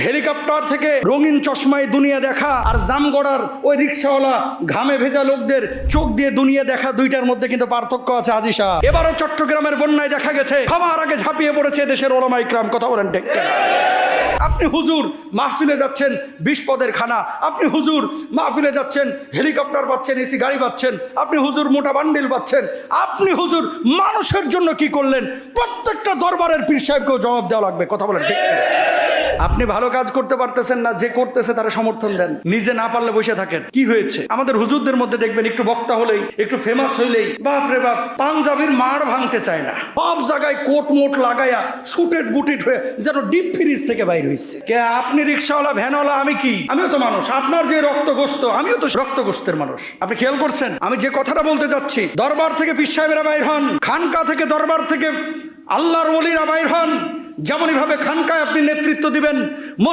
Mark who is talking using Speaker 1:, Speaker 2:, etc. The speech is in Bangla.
Speaker 1: হেলিকপ্টার থেকে রঙিন চশমায় দুনিয়া দেখা আর জামগড়ার ওই রিক্সাওয়ালা ঘামে ভেজা লোকদের চোখ দিয়ে দুনিয়া দেখা, দুইটার মধ্যে কিন্তু পার্থক্য আছে। হাজী সাহেব, এবারও চট্টগ্রামের বন্যায় দেখা গেছে সবার আগে ঝাঁপিয়ে পড়েছে দেশের ওলামা ইকরাম। কথা বলেন ঠিক কিনা? আপনি হুজুর মাহফিলে যাচ্ছেন 20 পদের খানা, আপনি হুজুর মাহফিলে যাচ্ছেন হেলিকপ্টার পাচ্ছেন, এসি গাড়ি পাচ্ছেন, আপনি হুজুর মোটা বান্ডিল পাচ্ছেন, আপনি হুজুর মানুষের জন্য কি করলেন? প্রত্যেকটা দরবারের পীর সাহেবকেও জবাব দেওয়া লাগবে। কথা বলেন ঠিক কিনা? আপনি ভালো কাজ করতে পারতেছেন না, যে করতেছে তারা সমর্থন দেন, নিজে না পারলে বসে থাকেন। কি হয়েছে আমাদের হুজুরদের মধ্যে? দেখবেন একটু বক্তা হলেই, একটু ফেমাস হইলেই বাপ রে বাপ, পাঞ্জাবির মাড় ভাঙতে চায় না, সব জায়গায় কোট মোট লাগাইয়া সুটেড বুটেড হয়ে যেন ডিপ ফ্রিজ থেকে বাইর হয়েছে। কে আপনি? রিক্সাওয়ালা, ভ্যানওয়ালা, আমি কি? আমিও তো মানুষ। আপনার যে রক্তগোস্ত, আমিও তো রক্তগোস্তের মানুষ। আপনি খেয়াল করছেন আমি যে কথাটা বলতে যাচ্ছি? দরবার থেকে পীর সাহেবেরা বাইর হন, খানকা থেকে দরবার থেকে আল্লাহর ওলিরা বাইর হন। যেমনই ভাবে খানকায় আপনি নেতৃত্ব দিবেন,